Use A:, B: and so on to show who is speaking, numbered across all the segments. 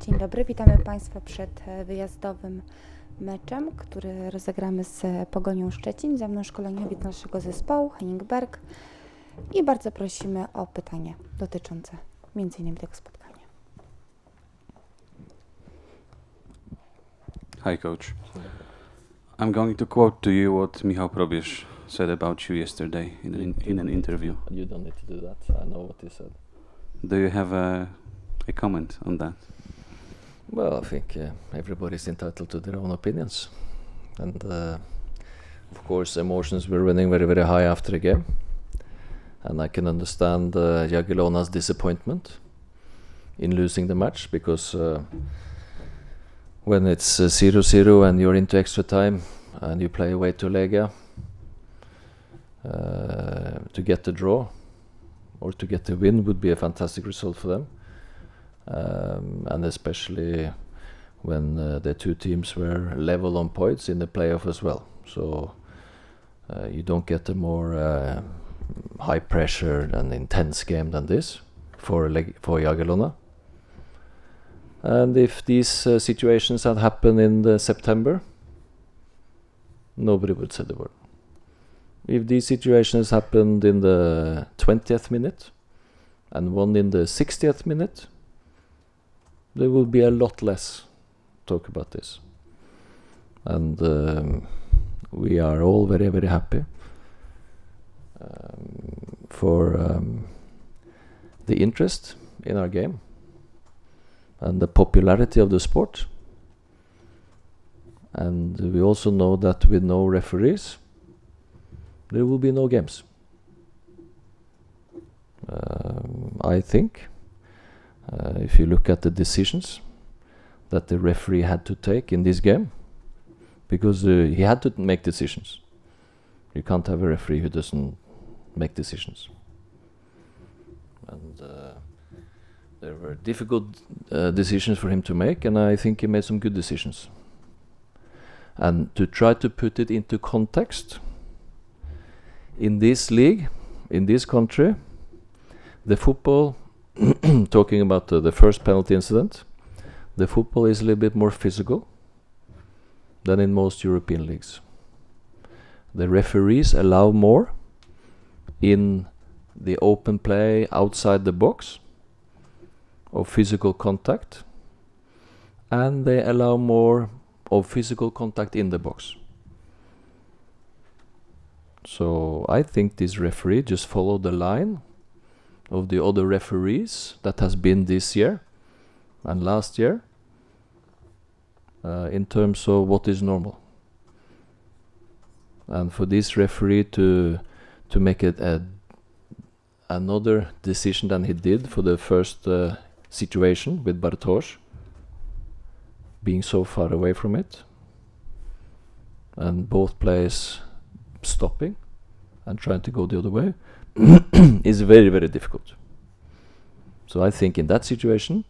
A: Dzień dobry, witamy Państwa przed wyjazdowym meczem, który rozegramy z Pogonią Szczecin. Ze mną szkoleniowiec naszego zespołu, Berg. I bardzo prosimy o pytanie dotyczące m.in. tego spotkania.
B: Hi, coach. I'm going to quote to you what Michał Probierz said about you yesterday in an interview.
C: You don't need to do that. I know what he said.
B: Do you have a comment on that?
C: Well, I think everybody's entitled to their own opinions. And of course, emotions were running very, very high after the game. And I can understand Jagiellona's disappointment in losing the match, because when it's 0-0 and you're into extra time and you play away to Legia, to get the draw or to get the win would be a fantastic result for them. And especially when the two teams were level on points in the playoff as well. So you don't get a more high pressure and intense game than this for Jagiellona. And if these situations had happened in September, nobody would say the word. If these situations happened in the 20th minute and one in the 60th minute, there will be a lot less talk about this. And we are all very, very happy for the interest in our game and the popularity of the sport. And we also know that with no referees, there will be no games. I think if you look at the decisions that the referee had to take in this game, because he had to make decisions. You can't have a referee who doesn't make decisions. And there were difficult decisions for him to make, and I think he made some good decisions. And to try to put it into context, in this league, in this country, the football, talking about the first penalty incident, the football is a little bit more physical than in most European leagues. The referees allow more in the open play outside the box of physical contact, and they allow more of physical contact in the box. So I think this referee just followed the line of the other referees that has been this year and last year in terms of what is normal. And for this referee to make it another decision than he did for the first situation with Bartosz, being so far away from it, and both players stopping and trying to go the other way, is very, very difficult. So I think in that situation,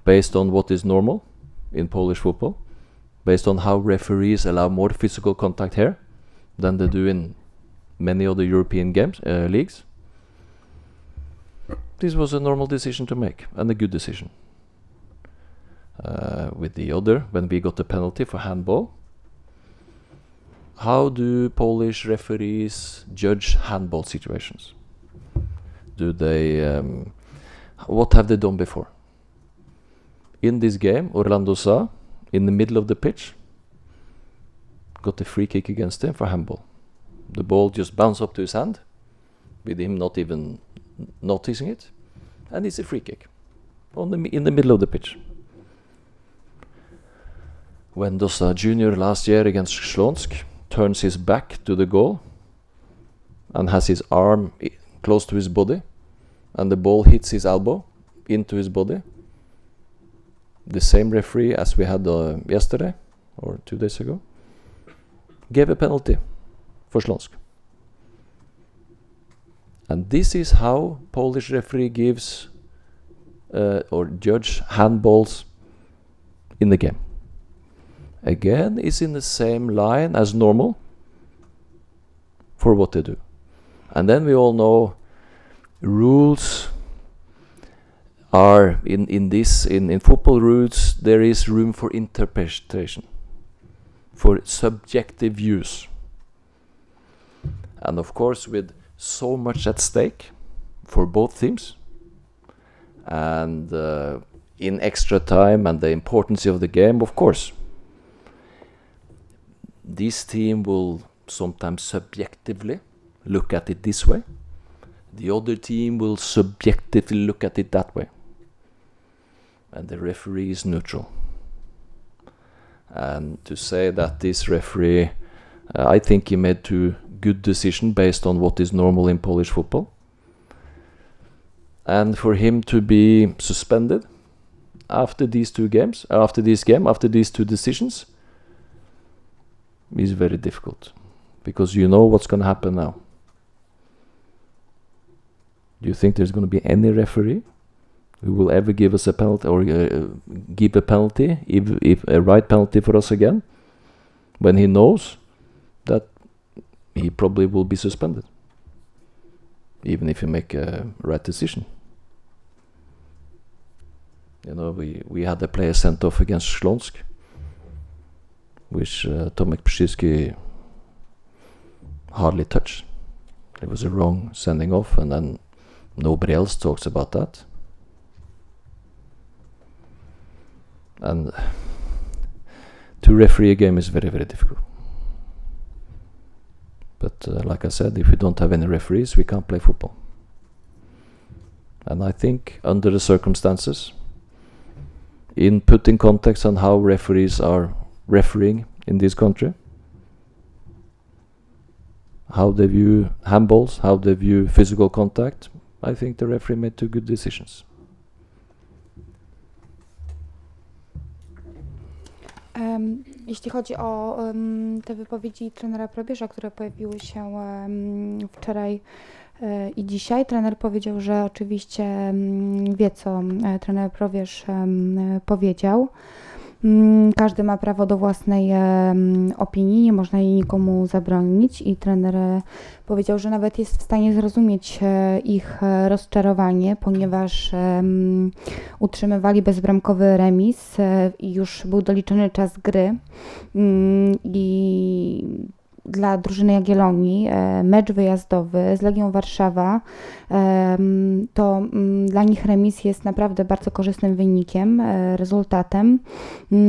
C: based on what is normal in Polish football, based on how referees allow more physical contact here than they do in many other European games, leagues, this was a normal decision to make, and a good decision. With the other, when we got the penalty for handball, how do Polish referees judge handball situations? Do they, what have they done before? In this game, Orlando Sa, in the middle of the pitch, got a free kick against him for handball. The ball just bounced up to his hand, with him not even noticing it, and it's a free kick in the middle of the pitch. When Dosa Jr. last year against Śląsk turns his back to the goal and has his arm close to his body, and the ball hits his elbow into his body, the same referee as we had yesterday or 2 days ago gave a penalty for Śląsk. And this is how Polish referee gives or judge handballs in the game. Again, is in the same line as normal for what they do. And then we all know rules are in football rules, there is room for interpretation, for subjective views. And of course, with so much at stake for both teams, and in extra time and the importance of the game, of course, this team will sometimes subjectively look at it this way. The other team will subjectively look at it that way. And the referee is neutral. And to say that this referee, I think he made two good decisions based on what is normal in Polish football. And for him to be suspended after these two games, after these two decisions, is very difficult, because you know what's going to happen now. Do you think there's going to be any referee who will ever give us a penalty, or give a penalty, if a right penalty for us again, when he knows that he probably will be suspended, even if you make a right decision? You know, we had a player sent off against Śląsk, which Tomek Przyszki hardly touched. It was a wrong sending off, and then nobody else talks about that. And to referee a game is very, very difficult. But like I said, if we don't have any referees, we can't play football. And I think under the circumstances, in putting context on how referees are refereeing in this country, how they view handballs, how they view physical contact, I think the referee made two good decisions.
A: Jeśli chodzi o te wypowiedzi trenera Probierza, które pojawiły się wczoraj i dzisiaj, trener powiedział, że oczywiście wie, co trener Probierz powiedział. Każdy ma prawo do własnej opinii, nie można jej nikomu zabronić, i trener powiedział, że nawet jest w stanie zrozumieć ich rozczarowanie, ponieważ utrzymywali bezbramkowy remis i już był doliczony czas gry, i dla drużyny Jagiellonii mecz wyjazdowy z Legią Warszawa, to dla nich remis jest naprawdę bardzo korzystnym wynikiem, rezultatem.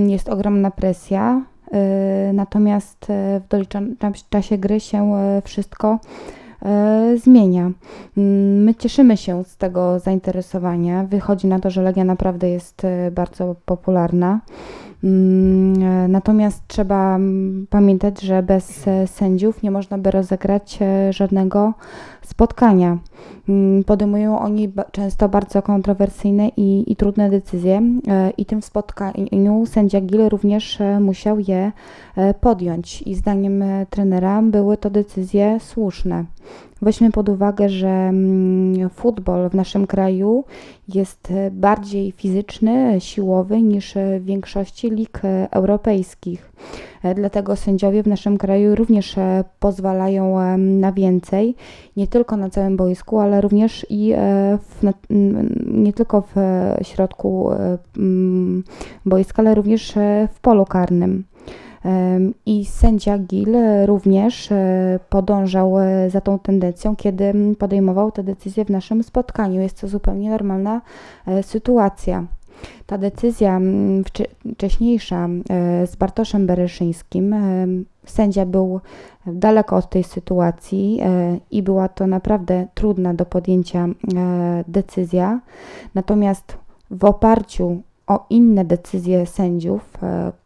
A: Jest ogromna presja, natomiast w doliczonym czasie gry się wszystko zmienia. My cieszymy się z tego zainteresowania. Wychodzi na to, że Legia naprawdę jest bardzo popularna. Natomiast trzeba pamiętać, że bez sędziów nie można by rozegrać żadnego spotkania. Podejmują oni często bardzo kontrowersyjne i trudne decyzje, i tym spotkaniu sędzia Gil również musiał je podjąć, i zdaniem trenera były to decyzje słuszne. Weźmy pod uwagę, że futbol w naszym kraju jest bardziej fizyczny, siłowy niż w większości lig europejskich. Dlatego sędziowie w naszym kraju również pozwalają na więcej, nie tylko na całym boisku, ale również i nie tylko w środku boiska, ale również w polu karnym. I sędzia Gil również podążał za tą tendencją, kiedy podejmował te decyzje w naszym spotkaniu. Jest to zupełnie normalna sytuacja. Ta decyzja wcześniejsza z Bartoszem Bereszyńskim, sędzia był daleko od tej sytuacji i była to naprawdę trudna do podjęcia decyzja. Natomiast w oparciu o inne decyzje sędziów,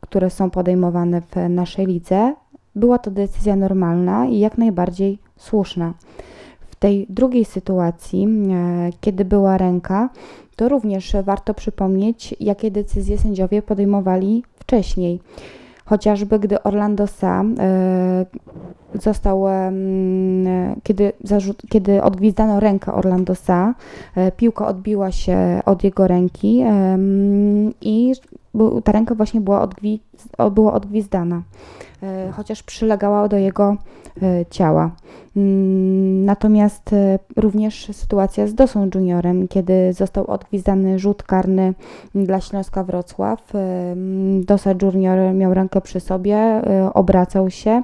A: które są podejmowane w naszej lidze, była to decyzja normalna i jak najbardziej słuszna. W tej drugiej sytuacji, kiedy była ręka, to również warto przypomnieć, jakie decyzje sędziowie podejmowali wcześniej. Chociażby gdy Orlando Sa kiedy odgwizdano rękę Orlando Sa, piłka odbiła się od jego ręki i ta ręka właśnie była odgwizdana, chociaż przylegała do jego ciała. Natomiast również sytuacja z Dosą Juniorem, kiedy został odgwizdany rzut karny dla Śląska Wrocław. Dosa Junior miał rękę przy sobie, obracał się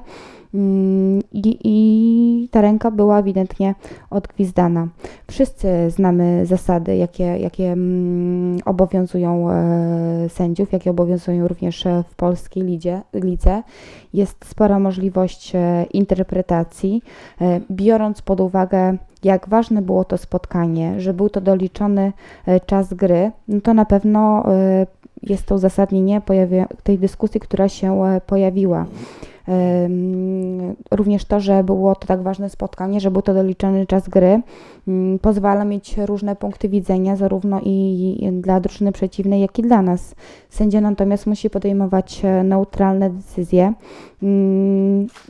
A: i ta ręka była ewidentnie odgwizdana. Wszyscy znamy zasady, jakie obowiązują sędziów, jakie obowiązują również w polskiej lidze. Jest spora możliwość interpretacji, biorąc pod uwagę, jak ważne było to spotkanie, że był to doliczony czas gry, no to na pewno jest to uzasadnienie tej dyskusji, która się pojawiła. Również to, że było to tak ważne spotkanie, że był to doliczony czas gry, pozwala mieć różne punkty widzenia, zarówno i dla drużyny przeciwnej, jak i dla nas. Sędzia natomiast musi podejmować neutralne decyzje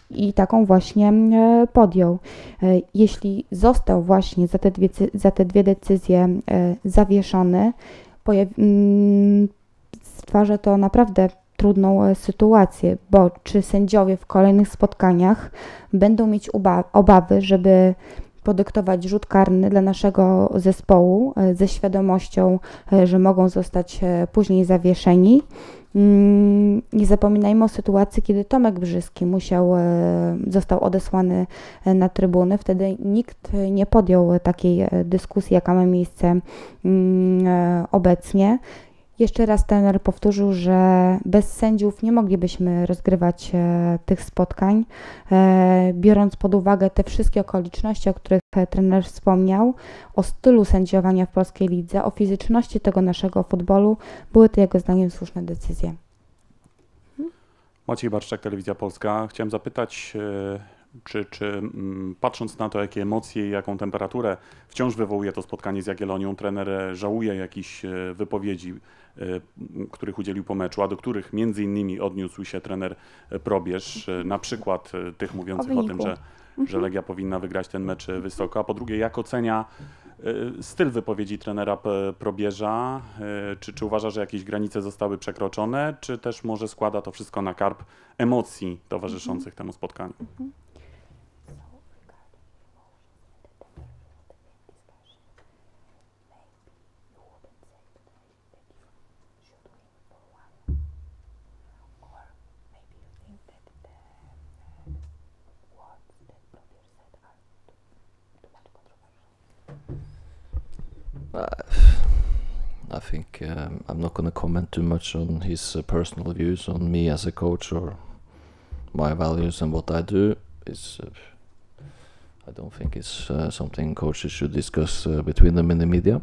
A: i taką właśnie podjął. Jeśli został właśnie za te dwie decyzje zawieszony, stwarza to naprawdę trudną sytuację, bo czy sędziowie w kolejnych spotkaniach będą mieć obawy, żeby podyktować rzut karny dla naszego zespołu ze świadomością, że mogą zostać później zawieszeni. Nie zapominajmy o sytuacji, kiedy Tomek Brzyski został odesłany na trybuny. Wtedy nikt nie podjął takiej dyskusji, jaka ma miejsce obecnie. Jeszcze raz trener powtórzył, że bez sędziów nie moglibyśmy rozgrywać tych spotkań. Biorąc pod uwagę te wszystkie okoliczności, o których trener wspomniał, o stylu sędziowania w polskiej lidze, o fizyczności tego naszego futbolu, były to jego zdaniem słuszne decyzje.
D: Maciej Barszczak, Telewizja Polska. Chciałem zapytać, czy patrząc na to, jakie emocje i jaką temperaturę wciąż wywołuje to spotkanie z Jagiellonią, trener żałuje jakichś wypowiedzi, których udzielił po meczu, a do których między innymi odniósł się trener Probierz, na przykład tych mówiących o tym, że Legia powinna wygrać ten mecz wysoko, a po drugie, jak ocenia styl wypowiedzi trenera Probierza, czy uważa, że jakieś granice zostały przekroczone, czy też może składa to wszystko na karb emocji towarzyszących temu spotkaniu?
C: I think I'm not going to comment too much on his personal views on me as a coach or my values and what I do. I don't think it's something coaches should discuss between them in the media.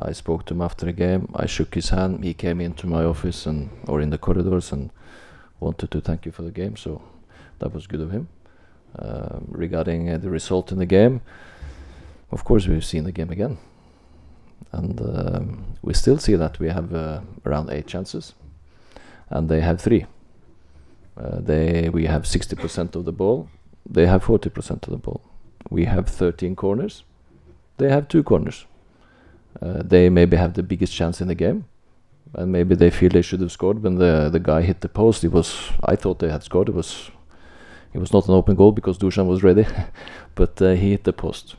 C: I spoke to him after the game. I shook his hand. He came into my office or in the corridors and wanted to thank you for the game. So that was good of him. Regarding the result in the game, of course we've seen the game again. And we still see that we have around 8 chances, and they have 3. We have 60% of the ball. They have 40% of the ball. We have 13 corners. They have 2 corners. They maybe have the biggest chance in the game, and maybe they feel they should have scored when the guy hit the post. I thought they had scored. It was not an open goal because Dusan was ready, but he hit the post.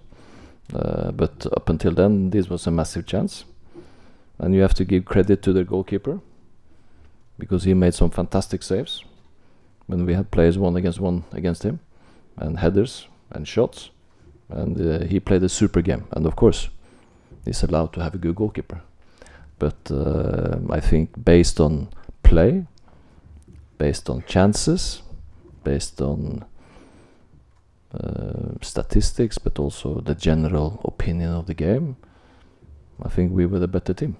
C: But up until then, this was a massive chance, and you have to give credit to the goalkeeper because he made some fantastic saves when we had players one against him, and headers and shots, and he played a super game. And of course, he's allowed to have a good goalkeeper. But I think based on play, based on chances, based on statistics, but also the general opinion of the game, I think we were the better team.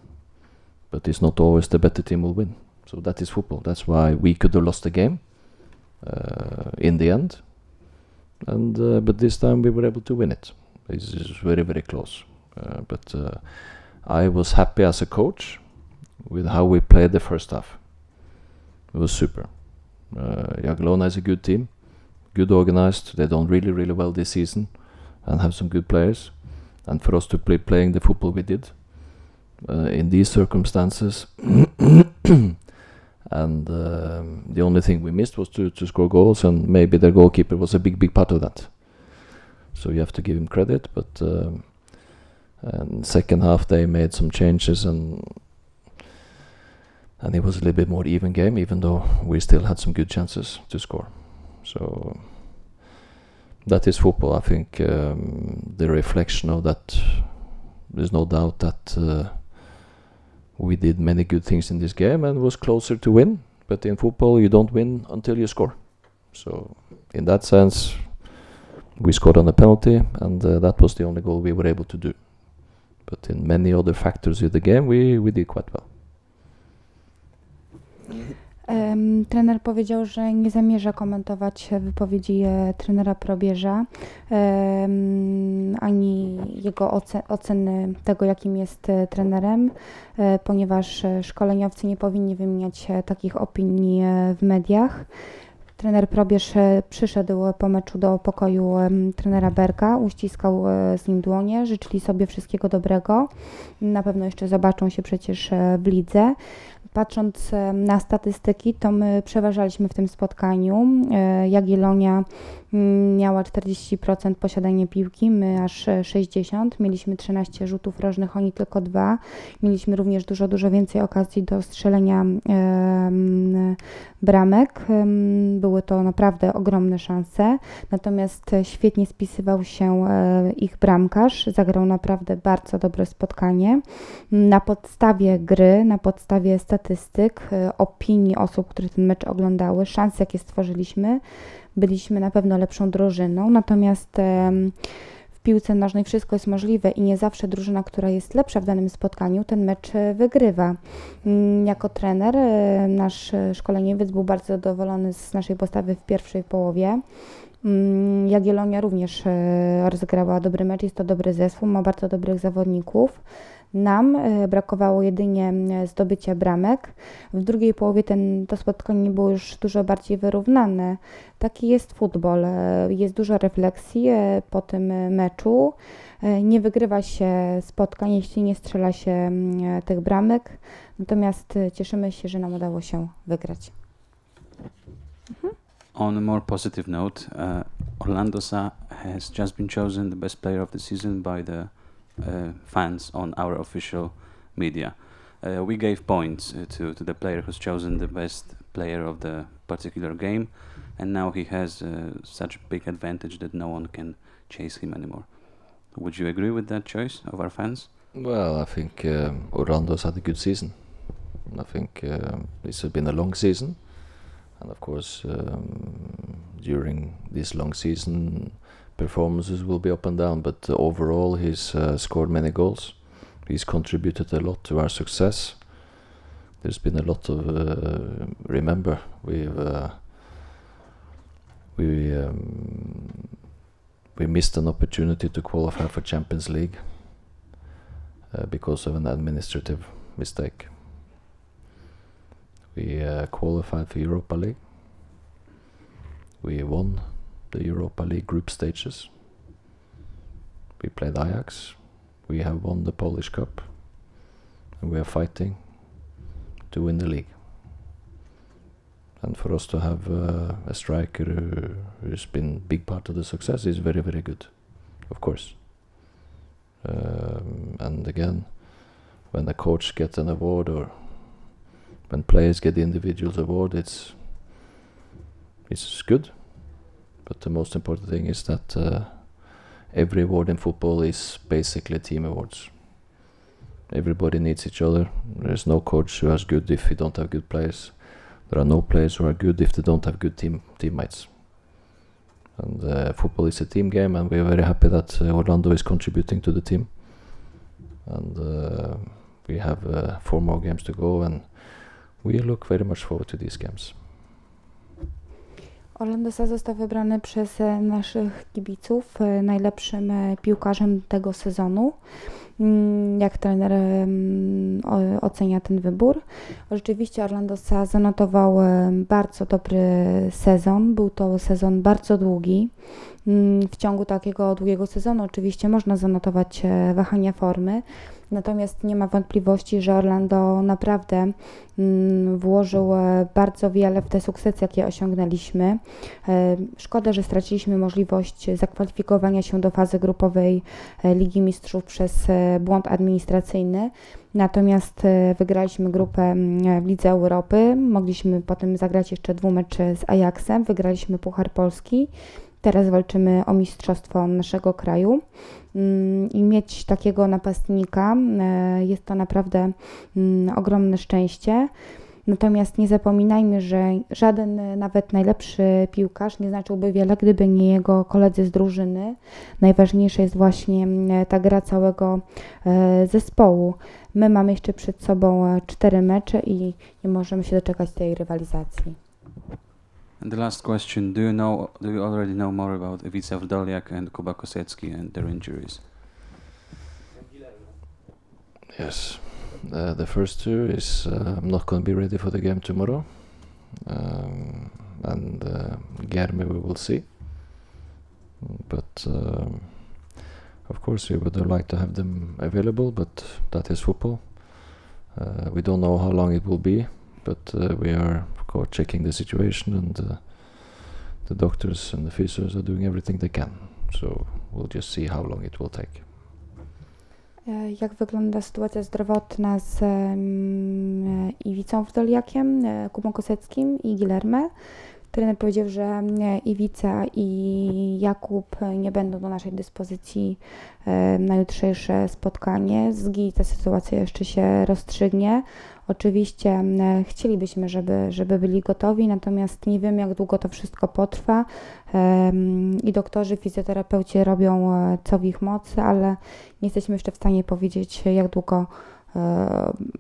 C: But it's not always the better team will win. So that is football. That's why we could have lost the game in the end. But this time we were able to win it. It's very, very close. But I was happy as a coach with how we played the first half. It was super. Jagiellona is a good team. Good organized. They done really, really well this season and have some good players. And for us to playing the football we did, in these circumstances. And the only thing we missed was to score goals, and maybe the goalkeeper was a big part of that. So you have to give him credit, but and second half they made some changes, and it was a little bit more even game, even though we still had some good chances to score. So that is football. I think the reflection of that, there's no doubt that we did many good things in this game and was closer to win. But in football, you don't win until you score. So in that sense, we scored on a penalty, and that was the only goal we were able to do. But in many other factors of the game, we did quite well.
A: Trener powiedział, że nie zamierza komentować wypowiedzi trenera Probierza ani jego oceny tego, jakim jest trenerem, ponieważ szkoleniowcy nie powinni wymieniać takich opinii w mediach. Trener Probierz przyszedł po meczu do pokoju trenera Berga, uściskał z nim dłonie, życzyli sobie wszystkiego dobrego. Na pewno jeszcze zobaczą się przecież w lidze. Patrząc na statystyki, to my przeważaliśmy w tym spotkaniu. Jagiellonia miała 40% posiadania piłki, my aż 60%. Mieliśmy 13 rzutów rożnych, oni tylko 2. Mieliśmy również dużo więcej okazji do strzelenia bramek. Były to naprawdę ogromne szanse. Natomiast świetnie spisywał się ich bramkarz. Zagrał naprawdę bardzo dobre spotkanie. Na podstawie gry, na podstawie statystyk, opinii osób, które ten mecz oglądały, szans, jakie stworzyliśmy, byliśmy na pewno lepszą drużyną, natomiast w piłce nożnej wszystko jest możliwe i nie zawsze drużyna, która jest lepsza w danym spotkaniu, ten mecz wygrywa. Jako trener nasz szkoleniowiec był bardzo zadowolony z naszej postawy w pierwszej połowie. Jagiellonia również rozegrała dobry mecz, jest to dobry zespół, ma bardzo dobrych zawodników. Nam brakowało jedynie zdobycia bramek. W drugiej połowie to spotkanie było już dużo bardziej wyrównane. Taki jest futbol. Jest dużo refleksji po tym meczu. Nie wygrywa się spotkań, jeśli nie strzela się tych bramek. Natomiast cieszymy się, że nam udało się wygrać.
B: On a more positive note, Orlando Sa has just been chosen the best player of the season by the fans on our official media. We gave points to the player who's chosen the best player of the particular game, and now he has such a big advantage that no one can chase him anymore. Would you agree with that choice of our fans?
C: Well, I think Orlando's had a good season. I think this has been a long season, and of course during this long season performances will be up and down, but overall he's scored many goals. He's contributed a lot to our success. There's been a lot of remember we missed an opportunity to qualify for Champions League because of an administrative mistake. We qualified for Europa League. We won the Europa League group stages. We played Ajax. We have won the Polish Cup, and we are fighting to win the league. And for us to have a striker who's been a big part of the success is very, very good, of course. And again, when the coach gets an award or when players get the individuals award, it's good. But the most important thing is that every award in football is basically team awards. Everybody needs each other. There's no coach who is good if he don't have good players. There are no players who are good if they don't have good teammates. And football is a team game, and we're very happy that Orlando is contributing to the team. And we have 4 more games to go, and we look very much forward to these games.
A: Orlando Sa został wybrany przez naszych kibiców najlepszym piłkarzem tego sezonu. Jak trener ocenia ten wybór? Rzeczywiście Orlando zanotował bardzo dobry sezon. Był to sezon bardzo długi. W ciągu takiego długiego sezonu oczywiście można zanotować wahania formy, natomiast nie ma wątpliwości, że Orlando naprawdę włożył bardzo wiele w te sukcesy, jakie osiągnęliśmy. Szkoda, że straciliśmy możliwość zakwalifikowania się do fazy grupowej Ligi Mistrzów przez błąd administracyjny, natomiast wygraliśmy grupę w Lidze Europy, mogliśmy potem zagrać jeszcze 2 mecze z Ajaxem, wygraliśmy Puchar Polski. Teraz walczymy o mistrzostwo naszego kraju i mieć takiego napastnika jest to naprawdę ogromne szczęście. Natomiast nie zapominajmy, że żaden nawet najlepszy piłkarz nie znaczyłby wiele, gdyby nie jego koledzy z drużyny. Najważniejsza jest właśnie ta gra całego zespołu. My mamy jeszcze przed sobą 4 mecze i nie możemy się doczekać tej rywalizacji.
B: And the last question, do you already know more about Iwica Wdoliak and Kuba Kosecki and their injuries?
C: Yes. The first two is not going to be ready for the game tomorrow. And Guilherme we will see. But of course we would like to have them available, but that is football. We don't know how long it will be, but we are of course checking the situation, and the doctors and the physios are doing everything they can. So we'll just see how long it will take.
A: Jak wygląda sytuacja zdrowotna z Iwicą Wdoliakiem, Kubą Koseckim i Guilherme? Trener powiedział, że Iwica i Jakub nie będą do naszej dyspozycji na jutrzejsze spotkanie. Z Gi ta sytuacja jeszcze się rozstrzygnie. Oczywiście chcielibyśmy, żeby byli gotowi, natomiast nie wiemy, jak długo to wszystko potrwa i doktorzy, fizjoterapeuci robią co w ich mocy, ale nie jesteśmy jeszcze w stanie powiedzieć, jak długo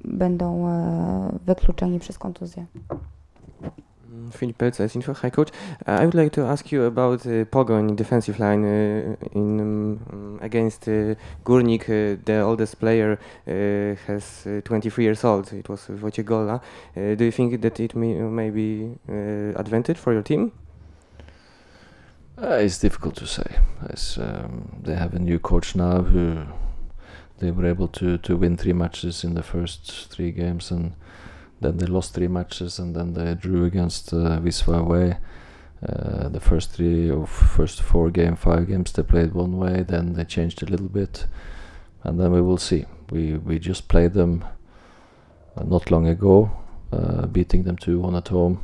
A: będą wykluczeni przez kontuzję.
E: Filip Pelca, Info. Hi coach. I would like to ask you about Pogoń defensive line against Górnik. The oldest player has 23 years old. It was Wojciech Gola. Do you think that it may be advantage for your team?
C: It's difficult to say. They have a new coach now who they were able to win 3 matches in the first 3 games, and then they lost 3 matches, and then they drew against Wisła away. The first 4 games, 5 games they played one way, then they changed a little bit, and then we will see. We just played them not long ago, beating them 2-1 at home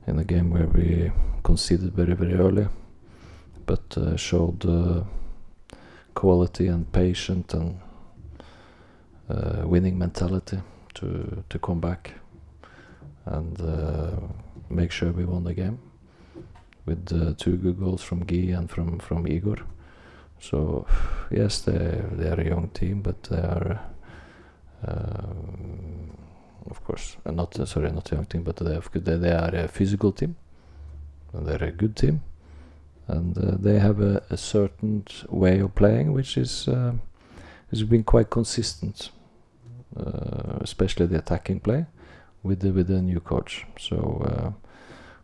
C: in a game where we conceded very, very early, but showed quality and patience and winning mentality to come back and make sure we won the game with 2 good goals from Guy and from Igor. So yes, they are a young team, but they are of course not a young team, but they are a physical team, and they're a good team, and they have a certain way of playing which has been quite consistent. Especially the attacking play with the new coach. So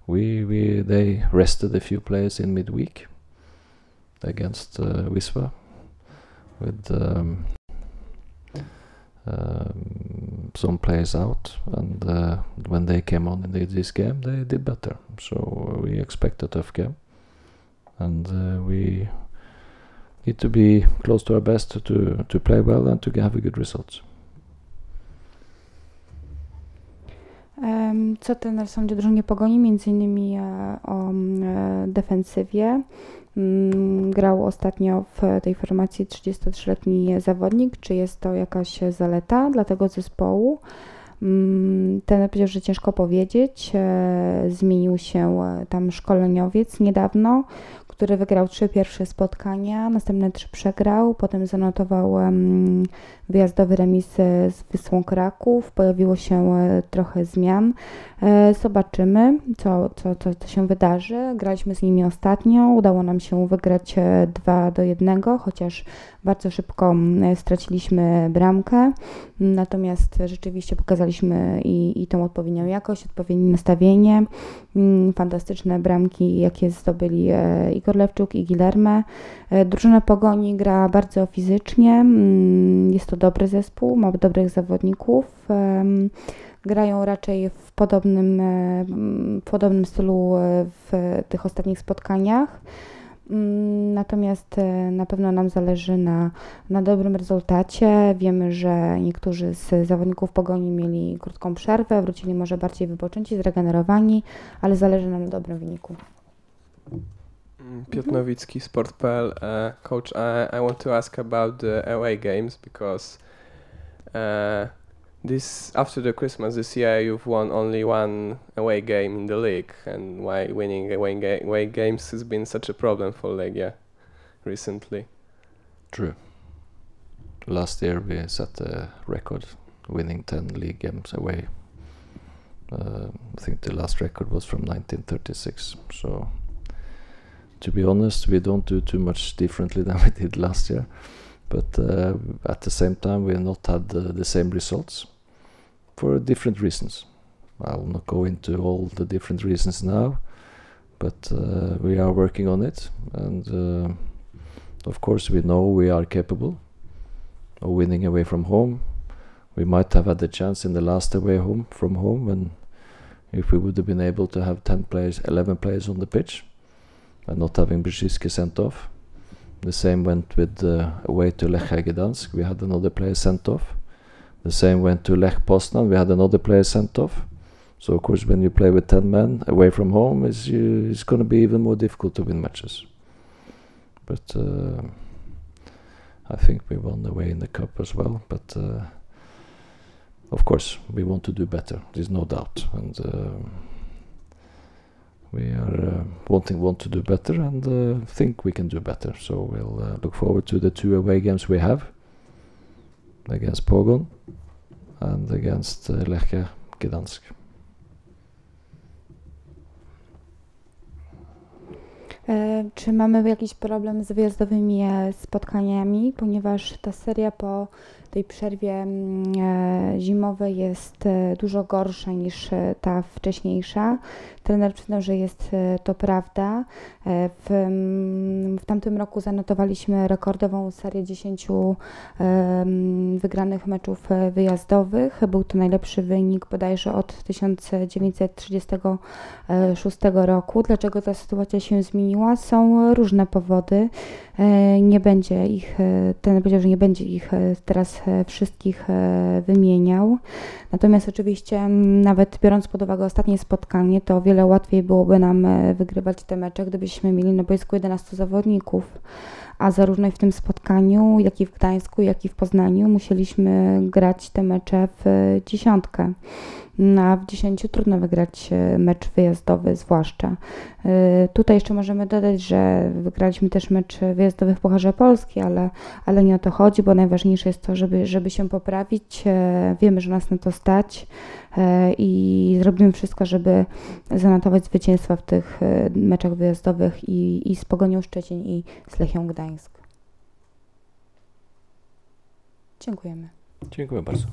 C: they rested a few players in midweek against Wisła with some players out, and when they came on in this game they did better. So we expect a tough game, and we need to be close to our best to play well and to have a good result.
A: Co trener sądzi o drużynie Pogoni, między innymi o defensywie? Grał ostatnio w tej formacji 33-letni zawodnik. Czy jest to jakaś zaleta dla tego zespołu? Trener powiedział, że ciężko powiedzieć. Zmienił się tam szkoleniowiec niedawno, który wygrał 3 pierwsze spotkania, następne 3 przegrał, potem zanotował wyjazdowy remis z Wisłą Kraków, pojawiło się trochę zmian. Zobaczymy, co się wydarzy. Graliśmy z nimi ostatnio, udało nam się wygrać 2-1, chociaż bardzo szybko straciliśmy bramkę, natomiast rzeczywiście pokazaliśmy i tą odpowiednią jakość, odpowiednie nastawienie, fantastyczne bramki, jakie zdobyli Igor Lewczuk i Guilherme. Drużyna Pogoni gra bardzo fizycznie, jest to dobry zespół, ma dobrych zawodników, grają raczej w podobnym stylu w tych ostatnich spotkaniach. Natomiast na pewno nam zależy na dobrym rezultacie. Wiemy, że niektórzy z zawodników Pogoni mieli krótką przerwę, wrócili może bardziej wypoczęci, zregenerowani, ale zależy nam na dobrym wyniku.
F: Piotr Nowicki, Sport.pl. Coach, I want to ask about the away games because after the Christmas this year you've won only one away game in the league, and why winning away games has been such a problem for Legia recently.
C: True. Last year we set a record, winning 10 league games away. I think the last record was from 1936. So, to be honest, we don't do too much differently than we did last year. But at the same time, we have not had the same results for different reasons. I will not go into all the different reasons now, but we are working on it. And of course, we know we are capable of winning away from home. We might have had the chance in the last from home, when if we would have been able to have 11 players on the pitch, and not having Brzezinski sent off. The same went with away to Lech Gdansk. We had another player sent off. The same went to Lech Poznan. We had another player sent off. So of course, when you play with 10 men away from home, it's going to be even more difficult to win matches. But I think we won away in the cup as well. But of course, we want to do better. There's no doubt, and we are want to do better, and think we can do better. So we'll look forward to the 2 away games we have against Pogon and against Lech Gdansk.
A: Czy mamy jakiś problem z wyjazdowymi spotkaniami, ponieważ ta seria po tej przerwie zimowej jest dużo gorsza niż ta wcześniejsza. Trener przyznał, że jest to prawda. W tamtym roku zanotowaliśmy rekordową serię 10 wygranych meczów wyjazdowych. Był to najlepszy wynik bodajże od 1936 roku. Dlaczego ta sytuacja się zmieniła? Są różne powody. Nie będzie ich, ten powiedział, że nie będzie ich teraz wszystkich wymieniał. Natomiast oczywiście nawet biorąc pod uwagę ostatnie spotkanie, to o wiele łatwiej byłoby nam wygrywać te mecze, gdybyśmy mieli na boisku 11 zawodników, a zarówno w tym spotkaniu, jak i w Gdańsku, jak i w Poznaniu musieliśmy grać te mecze w dziesiątkę. A w 10 trudno wygrać mecz wyjazdowy zwłaszcza. Tutaj jeszcze możemy dodać, że wygraliśmy też mecz wyjazdowy w Pucharze Polski, ale nie o to chodzi, bo najważniejsze jest to, żeby się poprawić. Wiemy, że nas na to stać i zrobimy wszystko, żeby zanotować zwycięstwa w tych meczach wyjazdowych i z Pogonią Szczecin, i z Lechią Gdańsk. Dziękujemy.
C: Dziękuję bardzo.